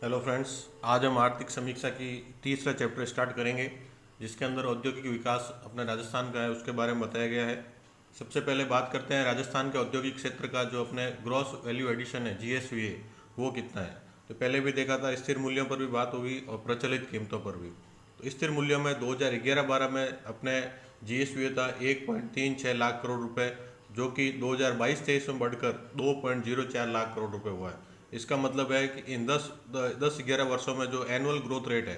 Hello friends, आज हम आर्थिक समीक्षा की तीसरा चैप्टर स्टार्ट करेंगे, जिसके अंदर औद्योगिक विकास अपने राजस्थान का है उसके बारे में बताया गया है। सबसे पहले बात करते हैं राजस्थान के औद्योगिक क्षेत्र का, जो अपने ग्रॉस वैल्यू एडिशन है GSVA, वो कितना है। तो पहले भी देखा था, स्थिर मूल्यों पर भी बात होगी और प्रचलित कीमतों पर भी। तो स्थिर मूल्यों में 2011-12 में अपने GSVA था 1.36 लाख करोड़ रुपए, जो कि 2022-23 में बढ़कर 2.04 लाख करोड़ रुपए हुआ है। इसका मतलब है कि इन 10-11 वर्षों में जो एनुअल ग्रोथ रेट है,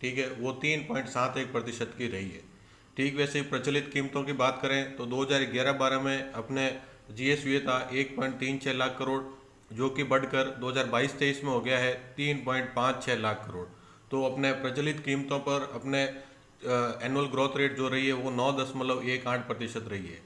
ठीक है, वो 3.71% की रही है। ठीक वैसे ही प्रचलित कीमतों की बात करें तो 2011-12 में अपने GSVA था 1.36 लाख करोड़, जो कि बढ़कर 2022-23 में हो गया है 3.56 लाख करोड़। तो अपने प्रचलित कीमतों पर अपने एनुअल ग्रोथ रेट जो रही है वो 9.18% रही है।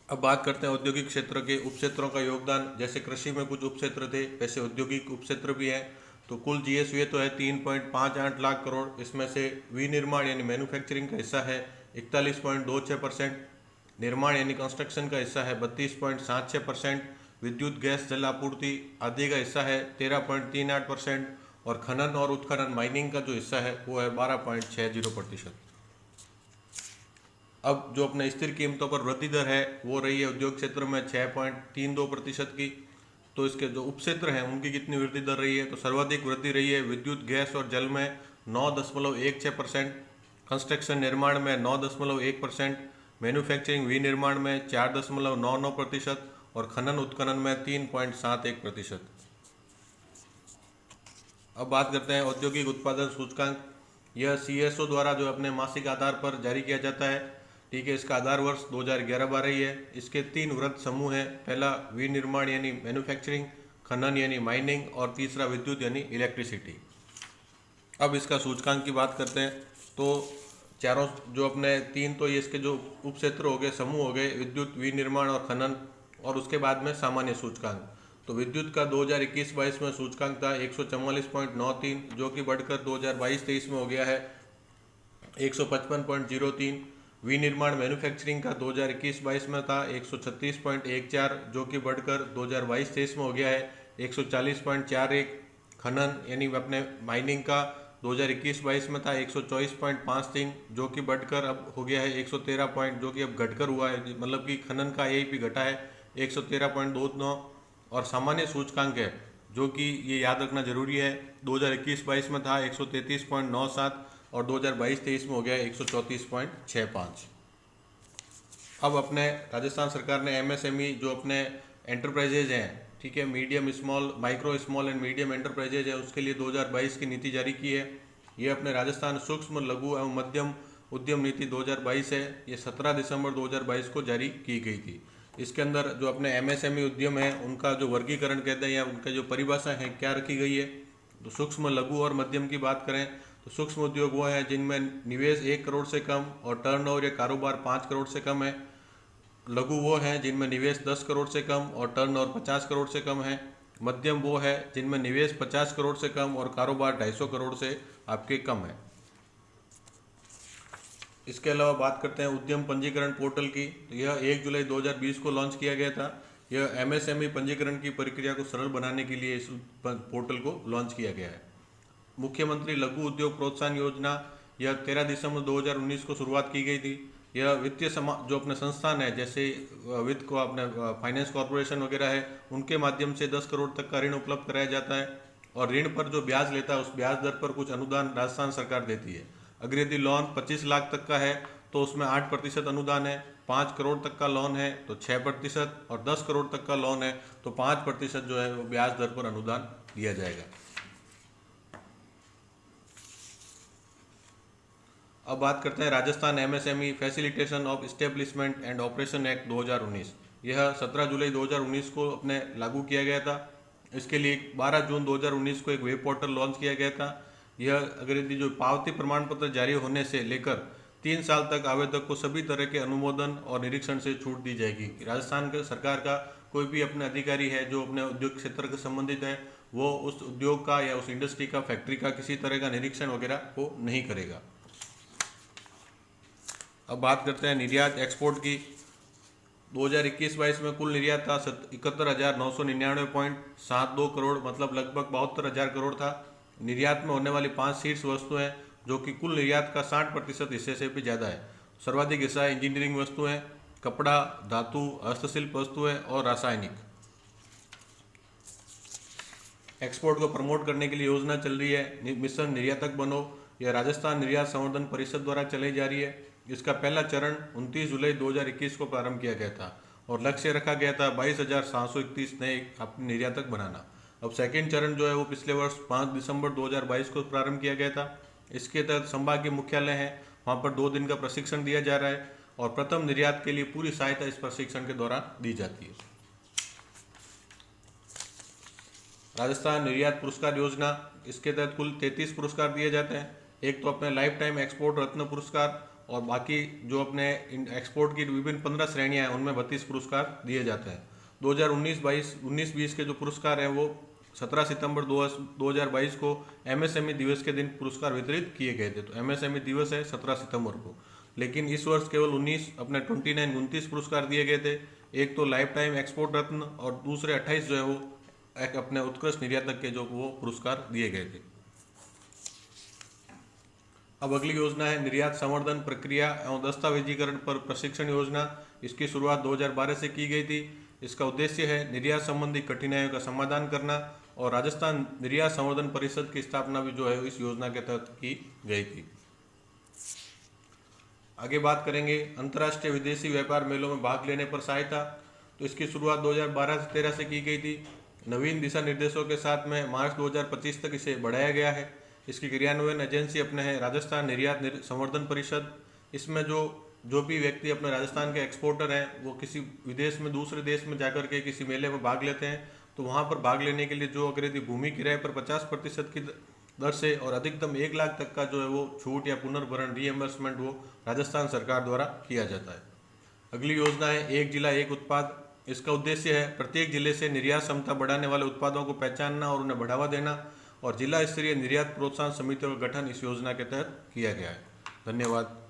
अब बात करते हैं औद्योगिक क्षेत्र के उपक्षेत्रों का योगदान। जैसे कृषि में कुछ उपक्षेत्र थे, वैसे औद्योगिक उपक्षेत्र भी हैं। तो कुल GSVA तो है 3.58 लाख करोड़। इसमें से विनिर्माण यानी मैन्युफैक्चरिंग का हिस्सा है 41.26%, निर्माण यानी कंस्ट्रक्शन का हिस्सा है 32.76%, विद्युत गैस जल आपूर्ति आदि का हिस्सा है 13.38%, और खनन और उत्खनन माइनिंग का जो हिस्सा है वो है 12.60%। अब जो अपने स्थिर कीमतों पर वृद्धि दर है वो रही है उद्योग क्षेत्र में 6.32% की। तो इसके जो उपक्षेत्र हैं उनकी कितनी वृद्धि दर रही है, तो सर्वाधिक वृद्धि रही है विद्युत गैस और जल में 9.16%, कंस्ट्रक्शन निर्माण में 9.1%, मैन्युफैक्चरिंग विनिर्माण में 4.99% और खनन उत्खनन में 3.71%। अब बात करते हैं औद्योगिक उत्पादन सूचकांक। यह CSO द्वारा जो अपने मासिक आधार पर जारी किया जाता है, ठीक है। इसका आधार वर्ष 2011-12 ही है। इसके 3 वृत्त समूह हैं। पहला विनिर्माण यानी मैन्युफैक्चरिंग, खनन यानी माइनिंग, और तीसरा विद्युत यानी इलेक्ट्रिसिटी। अब इसका सूचकांक की बात करते हैं तो चारों जो अपने तीन, तो ये इसके जो उपक्षेत्र हो गए, समूह हो गए, विद्युत, विनिर्माण और खनन, और उसके बाद में सामान्य सूचकांक। तो विद्युत का 2021-22 में सूचकांक था 144.93, जो कि बढ़कर 2022-23 में हो गया है 155.03। विनिर्माण मैन्युफैक्चरिंग का 2021-22 में था 136.14, जो कि बढ़कर 2022-23 में हो गया है 140.41। खनन यानी अपने माइनिंग का 2021-22 में था 124.53, जो कि बढ़कर अब हो गया है 113 जो कि अब घटकर हुआ है, मतलब कि खनन का AEP घटा है 113.29। और सामान्य सूचकांक है, जो कि ये याद रखना जरूरी है, 2021-22 में था 133.97 और 2022-23 में हो गया 134.65। अब अपने राजस्थान सरकार ने MSME जो अपने एंटरप्राइजेज हैं, ठीक है, medium small, micro small and medium enterprises है, उसके लिए 2022 की नीति जारी की है। ये अपने राजस्थान सूक्ष्म लघु एवं मध्यम उद्यम नीति 2022 है। ये 17 दिसंबर 2022 को जारी की गई थी। इसके अंदर जो अपने MSME उद्यम है उनका जो वर्गीकरण कहते हैं या उनका जो परिभाषा है क्या रखी गई है, तो सूक्ष्म लघु और मध्यम की बात करें तो सूक्ष्म उद्योग वो है जिनमें निवेश 1 करोड़ से कम और टर्नओवर या कारोबार 5 करोड़ से कम है। लघु वो हैं जिनमें निवेश 10 करोड़ से कम और टर्नओवर 50 करोड़ से कम है। मध्यम वो है जिनमें निवेश 50 करोड़ से कम और कारोबार 250 करोड़ से आपके कम है। इसके अलावा बात करते हैं उद्यम पंजीकरण पोर्टल की। तो यह 1 जुलाई 2020 को लॉन्च किया गया था। यह MSME पंजीकरण की प्रक्रिया को सरल बनाने के लिए इस पोर्टल को लॉन्च किया गया है। मुख्यमंत्री लघु उद्योग प्रोत्साहन योजना, यह 13 दिसंबर 2019 को शुरुआत की गई थी। यह वित्तीय जो अपने संस्थान है, जैसे वित्त को अपने फाइनेंस कॉर्पोरेशन वगैरह है, उनके माध्यम से 10 करोड़ तक का ऋण उपलब्ध कराया जाता है, और ऋण पर जो ब्याज लेता है उस ब्याज दर पर कुछ अनुदान राजस्थान सरकार देती है। अगर यदि लोन 25 लाख तक का है तो उसमें 8% अनुदान है, 5 करोड़ तक का लोन है तो 6%, और 10 करोड़ तक का लोन है तो 5% जो है वो ब्याज दर पर अनुदान दिया जाएगा। अब बात करते हैं Rajasthan MSME facilitation of establishment and operation act 2019। यह 17 जुलाई 2019 को अपने लागू किया गया था। इसके लिए 12 जून 2019 को एक वेब पोर्टल लॉन्च किया गया था। यह अगर यदि जो पावती प्रमाण पत्र जारी होने से लेकर 3 साल तक आवेदक को सभी तरह के अनुमोदन और निरीक्षण से छूट दी जाएगी। राजस्थान के सरकार का कोई भी अपने अधिकारी है जो अपने उद्योग क्षेत्र से संबंधित है, वो उस उद्योग का या उस इंडस्ट्री का, फैक्ट्री का किसी तरह का निरीक्षण वगैरह वो नहीं करेगा। अब बात करते हैं निर्यात एक्सपोर्ट की। 2021-22 में कुल निर्यात था 71,999.72 करोड़, मतलब लगभग 72,000 करोड़ था। निर्यात में होने वाली 5 शीर्ष वस्तुएं जो कि कुल निर्यात का 60% हिस्से से भी ज़्यादा है। सर्वाधिक हिस्सा है इंजीनियरिंग वस्तुएं, कपड़ा, धातु, हस्तशिल्प वस्तुएं और रासायनिक। एक्सपोर्ट को प्रमोट करने के लिए योजना चल रही है मिशन निर्यातक बनो। यह राजस्थान निर्यात संवर्धन परिषद द्वारा चलाई जा रही है। इसका पहला चरण 29 जुलाई 2021 को प्रारंभ किया गया था और लक्ष्य रखा गया था 22,731 नए निर्यातक बनाना। अब सेकेंड चरण जो है वो पिछले वर्ष 5 दिसंबर 2022 को प्रारंभ किया गया था। इसके तहत संभागीय मुख्यालय है, वहाँ पर 2 दिन का प्रशिक्षण दिया जा रहा है और प्रथम निर्यात के लिए पूरी सहायता इस प्रशिक्षण के दौरान दी जाती है। राजस्थान निर्यात पुरस्कार योजना, इसके तहत कुल 33 पुरस्कार दिए जाते हैं। एक तो अपने लाइफ टाइम एक्सपोर्ट रत्न पुरस्कार और बाकी जो अपने एक्सपोर्ट की विभिन्न 15 श्रेणियां हैं उनमें 32 पुरस्कार दिए जाते हैं। 2019-20 के जो पुरस्कार हैं वो 17 सितंबर 2022 को MSME दिवस के दिन पुरस्कार वितरित किए गए थे। तो MSME दिवस है 17 सितंबर को, लेकिन इस वर्ष केवल 29 पुरस्कार दिए गए थे। एक तो लाइफ टाइम एक्सपोर्ट रत्न और दूसरे 28 जो है वो एक अपने उत्कृष्ट निर्यातक के जो वो पुरस्कार दिए गए थे। अब अगली योजना है निर्यात संवर्धन प्रक्रिया एवं दस्तावेजीकरण पर प्रशिक्षण योजना। इसकी शुरुआत 2012 से की गई थी। इसका उद्देश्य है निर्यात संबंधी कठिनाइयों का समाधान करना और राजस्थान निर्यात संवर्धन परिषद की स्थापना भी जो है इस योजना के तहत की गई थी। आगे बात करेंगे अंतर्राष्ट्रीय विदेशी व्यापार मेलों में भाग लेने पर सहायता। तो इसकी शुरुआत 2012-13 से की गई थी। नवीन दिशा निर्देशों के साथ में मार्च 2025 तक इसे बढ़ाया गया है। इसकी क्रियान्वयन एजेंसी अपने है राजस्थान निर्यात संवर्धन परिषद। इसमें जो भी व्यक्ति अपने राजस्थान के एक्सपोर्टर हैं वो किसी विदेश में दूसरे देश में जाकर के किसी मेले में भाग लेते हैं, तो वहाँ पर भाग लेने के लिए जो अगर भूमि किराए पर 50% की दर से और अधिकतम 1 लाख तक का जो है वो छूट या पुनर्भरण रीएम्बर्समेंट वो राजस्थान सरकार द्वारा किया जाता है। अगली योजना है एक जिला एक उत्पाद। इसका उद्देश्य है प्रत्येक जिले से निर्यात क्षमता बढ़ाने वाले उत्पादों को पहचानना और उन्हें बढ़ावा देना और जिला स्तरीय निर्यात प्रोत्साहन समितियों का गठन इस योजना के तहत किया गया है। धन्यवाद।